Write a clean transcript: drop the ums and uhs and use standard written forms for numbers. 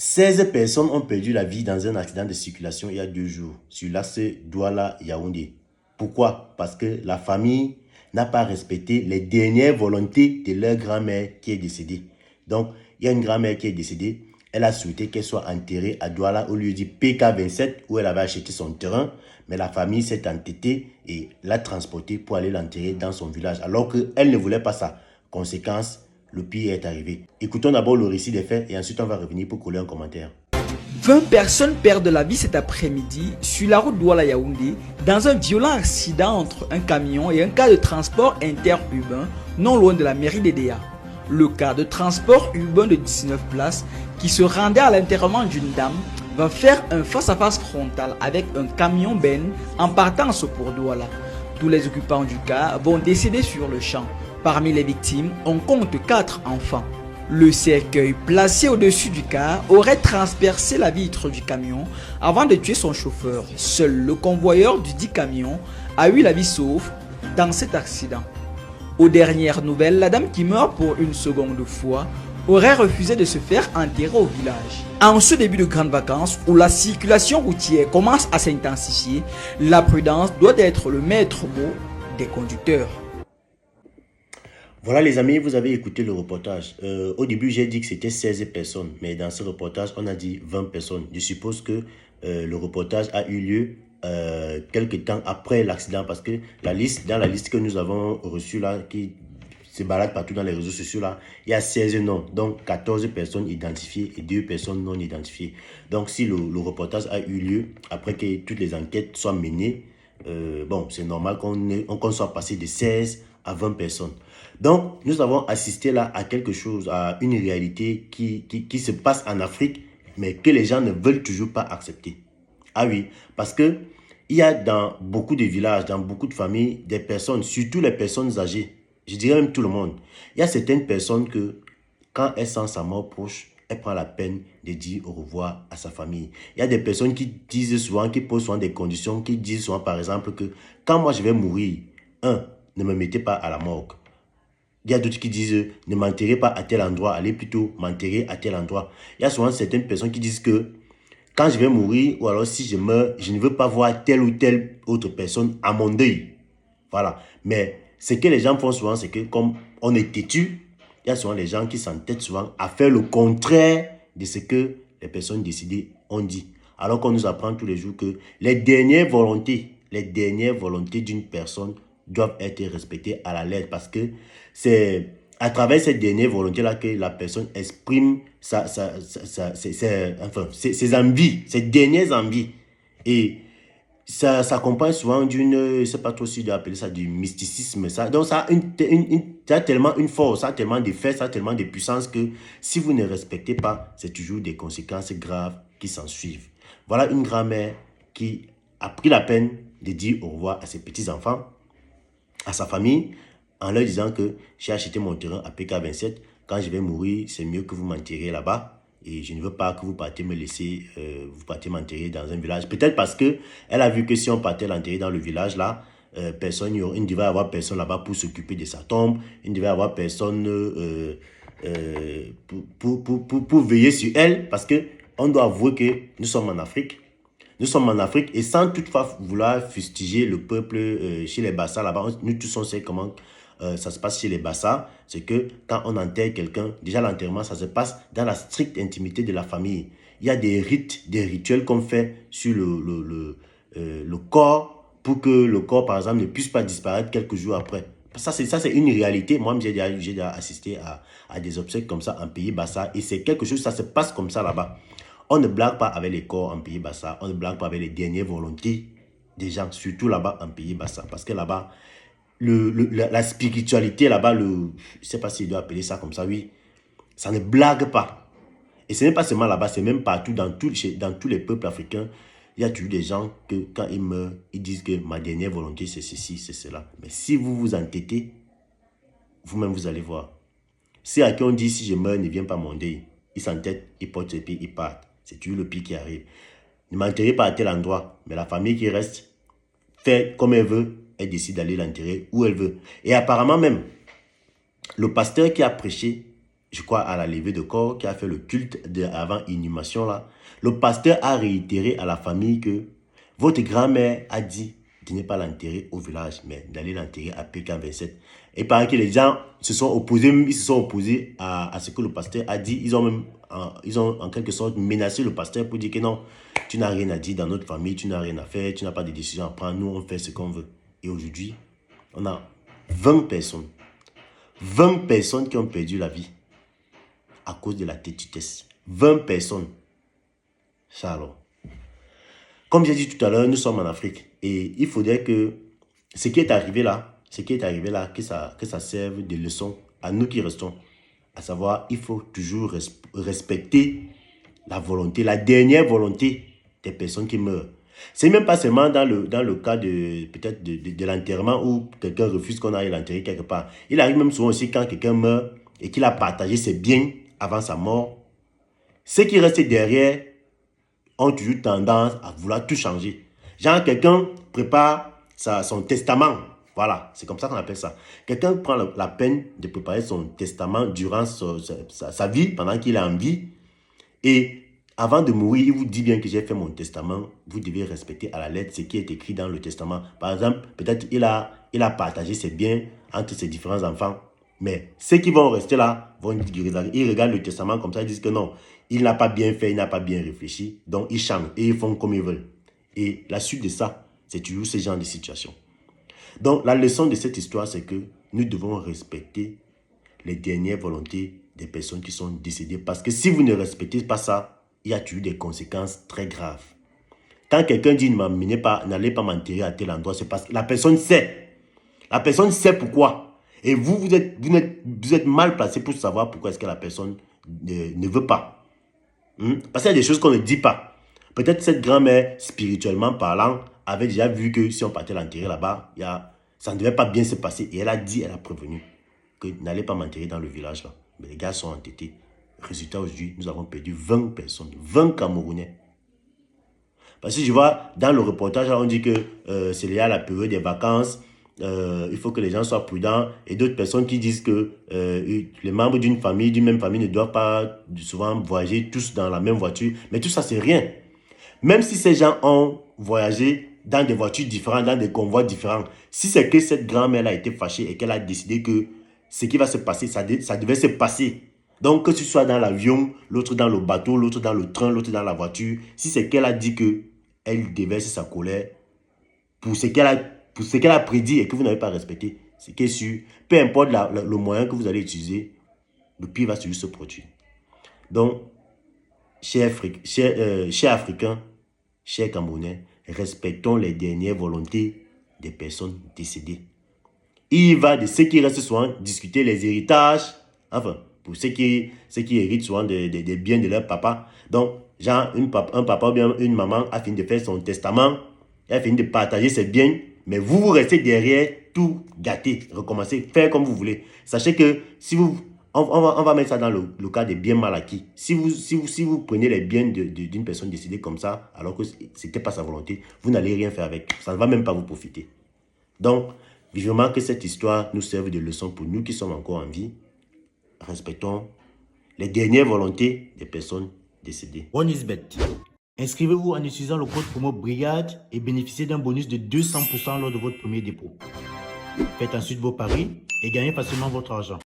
16 personnes ont perdu la vie dans un accident de circulation il y a 2 jours sur l'axe Douala-Yaoundé. Pourquoi? Parce que la famille n'a pas respecté les dernières volontés de leur grand-mère qui est décédée. Donc, il y a une grand-mère qui est décédée. Elle a souhaité qu'elle soit enterrée à Douala au lieu du PK27 où elle avait acheté son terrain. Mais la famille s'est entêtée et l'a transportée pour aller l'enterrer dans son village. Alors qu'elle ne voulait pas ça. Conséquence, le pire est arrivé. Écoutons d'abord le récit des faits et ensuite on va revenir pour coller un commentaire. 20 personnes perdent la vie cet après-midi sur la route Douala-Yaoundé dans un violent accident entre un camion et un car de transport interurbain non loin de la mairie d'Edea. Le car de transport urbain de 19 places qui se rendait à l'enterrement d'une dame va faire un face-à-face frontal avec un camion Ben en partance pour Douala. Tous les occupants du car vont décéder sur le champ. Parmi les victimes, on compte 4 enfants. Le cercueil placé au-dessus du car aurait transpercé la vitre du camion avant de tuer son chauffeur. Seul le convoyeur du dit camion a eu la vie sauve dans cet accident. Aux dernières nouvelles, la dame qui meurt pour une seconde fois aurait refusé de se faire enterrer au village. En ce début de grandes vacances où la circulation routière commence à s'intensifier, la prudence doit être le maître mot des conducteurs. Voilà les amis, vous avez écouté le reportage. Au début, j'ai dit que c'était 16 personnes, mais dans ce reportage, on a dit 20 personnes. Je suppose que le reportage a eu lieu quelques temps après l'accident parce que dans la liste que nous avons reçue là, qui se balade partout dans les réseaux sociaux là, il y a 16 noms, donc 14 personnes identifiées et 2 personnes non identifiées. Donc si le reportage a eu lieu après que toutes les enquêtes soient menées, bon, c'est normal qu'on soit passé de 16 à 20 personnes. Donc, nous avons assisté là à quelque chose, à une réalité qui se passe en Afrique, mais que les gens ne veulent toujours pas accepter. Ah oui, parce que il y a dans beaucoup de villages, dans beaucoup de familles, des personnes, surtout les personnes âgées, je dirais même tout le monde. Il y a certaines personnes que, quand elles sentent sa mort proche, elles prennent la peine de dire au revoir à sa famille. Il y a des personnes qui disent souvent, qui posent souvent des conditions, qui disent souvent par exemple que quand moi je vais mourir, ne me mettez pas à la morgue. Il y a d'autres qui disent, ne m'enterrez pas à tel endroit, allez plutôt m'enterrer à tel endroit. Il y a souvent certaines personnes qui disent que quand je vais mourir, ou alors si je meurs, je ne veux pas voir telle ou telle autre personne à mon deuil. Voilà. Mais ce que les gens font souvent, c'est que comme on est têtu, il y a souvent les gens qui s'entêtent souvent à faire le contraire de ce que les personnes décidées ont dit. Alors qu'on nous apprend tous les jours que les dernières volontés d'une personne doivent être respectées à la lettre parce que c'est à travers cette dernière volonté-là que la personne exprime ses envies, ses dernières envies. Et ça s'accompagne souvent d'une, je ne sais pas trop si je dois appeler ça du mysticisme. Ça, donc ça a tellement une force, ça a tellement d'effets, ça a tellement de puissance que si vous ne respectez pas, c'est toujours des conséquences graves qui s'en suivent. Voilà une grand-mère qui a pris la peine de dire au revoir à ses petits-enfants, à sa famille, en leur disant que j'ai acheté mon terrain à PK27. Quand je vais mourir, c'est mieux que vous m'enterrez là-bas. Et je ne veux pas que vous partiez me laisser, vous partiez m'enterrer dans un village. Peut-être parce que elle a vu que si on partait l'enterrer dans le village là, il ne devait y avoir personne là-bas pour s'occuper de sa tombe. Il ne devait y avoir personne pour veiller sur elle. Parce que on doit avouer que nous sommes en Afrique. Nous sommes en Afrique et sans toutefois vouloir fustiger le peuple chez les Bassa là-bas, nous tous on sait comment ça se passe chez les Bassa. C'est que quand on enterre quelqu'un, déjà l'enterrement, ça se passe dans la stricte intimité de la famille. Il y a des rites, des rituels qu'on fait sur le corps pour que le corps, par exemple, ne puisse pas disparaître quelques jours après. Ça, c'est une réalité. Moi, j'ai déjà assisté à des obsèques comme ça en pays Bassa et c'est quelque chose, ça se passe comme ça là-bas. On ne blague pas avec les corps en pays Bassa. On ne blague pas avec les dernières volontés des gens, surtout là-bas en pays Bassa. Parce que là-bas, la spiritualité là-bas, je ne sais pas s'il doit appeler ça comme ça, oui, ça ne blague pas. Et ce n'est pas seulement là-bas, c'est même partout, dans tous les peuples africains. Il y a toujours des gens que quand ils meurent, ils disent que ma dernière volonté c'est ceci, c'est cela. Mais si vous vous entêtez, vous-même vous allez voir. Si à qui on dit si je meurs, ne viens pas mon deuil, ils s'entêtent, ils portent ses pieds, ils partent. C'est toujours le pire qui arrive. Ne m'enterrez pas à tel endroit, mais la famille qui reste fait comme elle veut, elle décide d'aller l'enterrer où elle veut. Et apparemment même, le pasteur qui a prêché je crois, à la levée de corps, qui a fait le culte avant inhumation là, le pasteur a réitéré à la famille que votre grand-mère a dit de ne pas l'enterrer au village, mais d'aller l'enterrer à Pékin 27. Et paraît que les gens se sont opposés à ce que le pasteur a dit. Ils ont en quelque sorte menacé le pasteur pour dire que non, tu n'as rien à dire dans notre famille, tu n'as rien à faire, tu n'as pas de décision à prendre, nous on fait ce qu'on veut. Et aujourd'hui, on a 20 personnes qui ont perdu la vie à cause de la têtutesse. 20 personnes. Ça alors. Comme j'ai dit tout à l'heure, nous sommes en Afrique. Et il faudrait que ce qui est arrivé là, que ça serve de leçon à nous qui restons. À savoir, il faut toujours respecter la volonté, la dernière volonté des personnes qui meurent. C'est même pas seulement dans le cas peut-être de l'enterrement où quelqu'un refuse qu'on aille l'enterrer quelque part. Il arrive même souvent aussi quand quelqu'un meurt et qu'il a partagé ses biens avant sa mort. Ceux qui restent derrière ont toujours tendance à vouloir tout changer. Genre, quelqu'un prépare son testament. Voilà, c'est comme ça qu'on appelle ça. Quelqu'un prend la peine de préparer son testament durant sa vie, pendant qu'il est en vie. Et avant de mourir, il vous dit bien que j'ai fait mon testament. Vous devez respecter à la lettre ce qui est écrit dans le testament. Par exemple, peut-être il a partagé ses biens entre ses différents enfants. Mais ceux qui vont rester là, ils regardent le testament comme ça, ils disent que non, il n'a pas bien fait, il n'a pas bien réfléchi. Donc, ils changent et ils font comme ils veulent. Et la suite de ça, c'est toujours ce genre de situation. Donc, la leçon de cette histoire, c'est que nous devons respecter les dernières volontés des personnes qui sont décédées. Parce que si vous ne respectez pas ça, il y a toujours des conséquences très graves. Quand quelqu'un dit n'allez pas m'enterrer à tel endroit, c'est parce que la personne sait. La personne sait pourquoi. Et vous êtes mal placé pour savoir pourquoi est-ce que la personne ne veut pas. Parce qu'il y a des choses qu'on ne dit pas. Peut-être cette grand-mère, spirituellement parlant, avait déjà vu que si on partait l'enterrer là-bas, ça ne devait pas bien se passer. Et elle a prévenu que n'allez pas m'enterrer dans le village là. Mais les gars sont entêtés. Résultat, aujourd'hui, nous avons perdu 20 personnes, 20 Camerounais. Parce que je vois, dans le reportage, on dit que c'est lié à la période des vacances. Il faut que les gens soient prudents. Et d'autres personnes qui disent que les membres d'une même famille, ne doivent pas souvent voyager tous dans la même voiture. Mais tout ça, c'est rien. Même si ces gens ont voyagé dans des voitures différentes, dans des convois différents, si c'est que cette grand-mère a été fâchée et qu'elle a décidé que ce qui va se passer, ça devait se passer. Donc, que tu sois dans l'avion, l'autre dans le bateau, l'autre dans le train, l'autre dans la voiture, si c'est qu'elle a dit qu'elle déverse sa colère pour ce qu'elle a prédit et que vous n'avez pas respecté, c'est que peu importe le moyen que vous allez utiliser, le pire va toujours se produire. Donc, chers Africains, chers Camerounais, respectons les dernières volontés des personnes décédées. Il va de ceux qui restent souvent discuter les héritages, enfin, pour ceux qui héritent souvent des biens de leur papa. Donc, genre, un papa ou bien une maman a fini de faire son testament, elle a fini de partager ses biens, mais vous restez derrière, tout gâter, recommencer, faire comme vous voulez. Sachez que si on va mettre ça dans le cas des biens mal acquis. Si vous prenez les biens d'une personne décédée comme ça, alors que ce n'était pas sa volonté, vous n'allez rien faire avec. Ça ne va même pas vous profiter. Donc, vivement que cette histoire nous serve de leçon pour nous qui sommes encore en vie. Respectons les dernières volontés des personnes décédées. OneIsBet. Inscrivez-vous en utilisant le code promo BRIGADE et bénéficiez d'un bonus de 200% lors de votre premier dépôt. Faites ensuite vos paris et gagnez facilement votre argent.